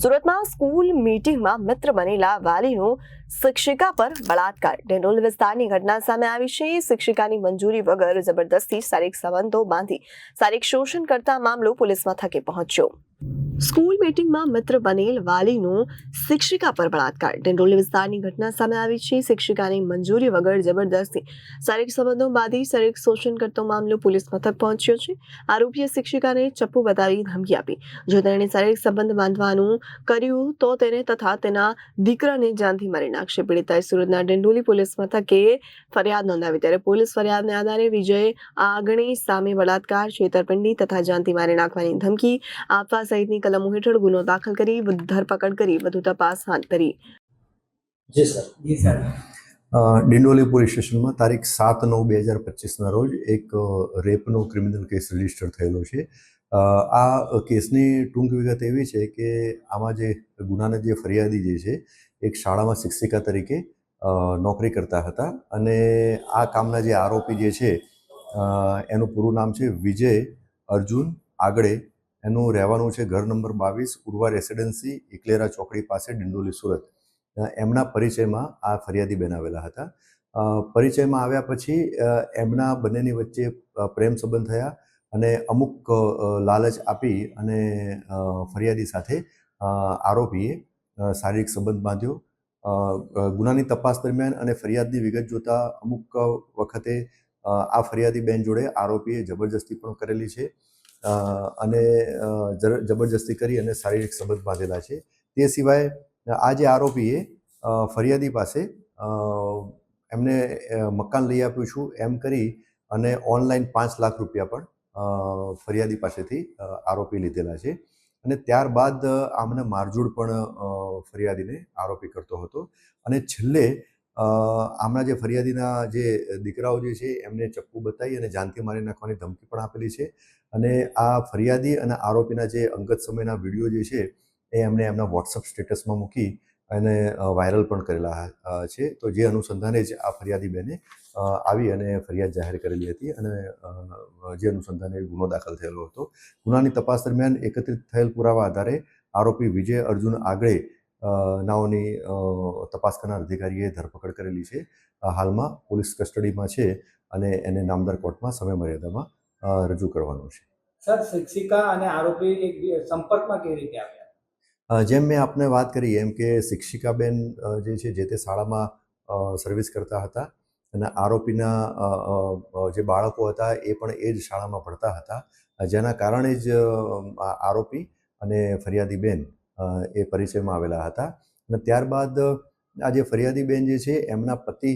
સુરતમાં સ્કૂલ મીટિંગમાં મિત્ર બનેલા વાલીનો શિક્ષિકા પર બળાત્કાર. ડિંડોલી વિસ્તારની ઘટના સામે આવી છે. શિક્ષિકાની મંજૂરી વગર જબરદસ્તી શારીરિક સંબંધો બાંધી શારીરિક શોષણ કરતા મામલો પોલીસ મથકે પહોંચ્યો. સ્કૂલ મીટિંગમાં મિત્ર બનેલ વાલીનો શિક્ષિકા પર બળાત્કાર. ડિંડોલી વિસ્તારની ઘટના સામે આવી છે. શિક્ષિકાની મંજૂરી વગર જબરદસ્તી શારીરિક સંબંધો બાંધી શારીરિક શોષણ કરતો મામલો પોલીસ મથક પહોંચ્યો છે. આરોપીએ શિક્ષિકાને ચપ્પુ બતાવી ધમકી આપી. જો તેણે શારીરિક સંબંધ બાંધવાનું કર્યું તો તેને તથા તેના દીકરાને જાનથી મારી નાખશે. પીડિતાએ સુરતના ડિંડોલી પોલીસ મથકે ફરિયાદ નોંધાવી. ત્યારે પોલીસ ફરિયાદને આધારે વિજય આગણી સામે બળાત્કાર, છેતરપિંડી તથા જાનથી મારી નાખવાની ધમકી આપવા સહિતની કલમો હેઠળ ગુનો દાખલ કરી ધરપકડ કરી વધુ તપાસ હાથ ધરી. જી સર. ડિંડોલી પોલીસ સ્ટેશનમાં તારીખ 7/9/2025ના રોજ એક રેપનો ક્રિમિનલ કેસ રજીસ્ટર થયેલો છે. આ કેસની ટૂંક વિગત એવી છે કે આમાં જે ગુનાના જે ફરિયાદી જે છે એક શાળામાં શિક્ષિકા તરીકે નોકરી કરતા હતા અને આ કામના જે આરોપી જે છે એનું પૂરું નામ છે વિજય અર્જુન આગળે. એનું રહેવાનું છે ઘર નંબર 22 ઉર્વા રેસિડેન્સી, ઇકલેરા ચોકડી પાસે, ડિંડોલી, સુરત. એમના પરિચયમાં આ ફરિયાદી બેન આવેલા હતા. પરિચયમાં આવ્યા પછી એમના બંનેની વચ્ચે પ્રેમ સંબંધ થયા અને અમુક લાલચ આપી અને ફરિયાદી સાથે આરોપીએ શારીરિક સંબંધ બાંધ્યો. ગુનાની તપાસ દરમિયાન અને ફરિયાદની વિગત જોતા અમુક વખતે આ ફરિયાદી બેન જોડે આરોપીએ જબરજસ્તી પણ કરેલી છે અને જબરજસ્તી કરી અને શારીરિક સંબંધ બાંધેલા છે. તે સિવાય આ જે આરોપીએ ફરિયાદી પાસે એમને મકાન લઈ આપ્યું છું એમ કરી અને ઓનલાઈન 5 લાખ રૂપિયા પણ ફરિયાદી પાસેથી આરોપી લીધેલા છે અને ત્યારબાદ આમને મારઝૂડ પણ ફરિયાદીને આરોપી કરતો હતો અને છેલ્લે આમના જે ફરિયાદીના જે દીકરાઓ જે છે એમને ચપ્પુ બતાવી અને જાનથી મારી નાખવાની ધમકી પણ આપેલી છે અને આ ફરિયાદી અને આરોપીના જે અંગત સમયના વિડીયો જે છે એ એમણે એમના વોટ્સઅપ સ્ટેટસમાં મૂકી અને વાયરલ પણ કરેલા છે. તો જે અનુસંધાને જ આ ફરિયાદી બેને આવી અને ફરિયાદ જાહેર કરેલી હતી અને જે અનુસંધાને ગુનો દાખલ થયેલો હતો. ગુનાની તપાસ દરમિયાન એકત્રિત થયેલ પુરાવા આધારે આરોપી વિજય અર્જુન આગળે નાઓની તપાસ કરનાર અધિકારીએ ધરપકડ કરેલી છે. હાલમાં પોલીસ કસ્ટડીમાં છે અને એને નામદાર કોર્ટમાં સમય મર્યાદામાં રજૂ કરવાનું છે. સર, શિક્ષિકા અને આરોપી એક સંપર્કમાં કેવી રીતે આવ્યા? જેમ મેં આપને વાત કરી એમ કે શિક્ષિકાબેન જે છે જે તે શાળામાં સર્વિસ કરતા હતા અને આરોપીના જે બાળકો હતા એ પણ એ જ શાળામાં ભણતા હતા, જેના કારણે જ આરોપી અને ફરિયાદી બેન એ પરિચયમાં આવેલા હતા અને ત્યારબાદ આ જે ફરિયાદી બેન જે છે એમના પતિ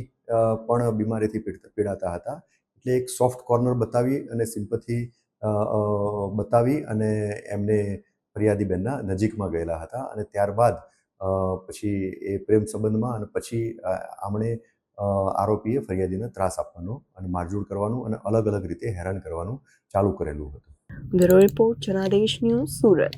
પણ બીમારીથી પીડાતા હતા. એટલે એક સોફ્ટ કોર્નર બતાવી અને સિમ્પથી બતાવી અને એમને ફરિયાદી બેનના નજીકમાં ગયેલા હતા અને ત્યારબાદ પછી એ પ્રેમ સંબંધમાં અને પછી આમણે આરોપીએ ફરિયાદીને ત્રાસ આપવાનો અને મારઝૂડ કરવાનું અને અલગ અલગ રીતે હેરાન કરવાનું ચાલુ કરેલું હતું. Bureau report, Janadesh news, Surat.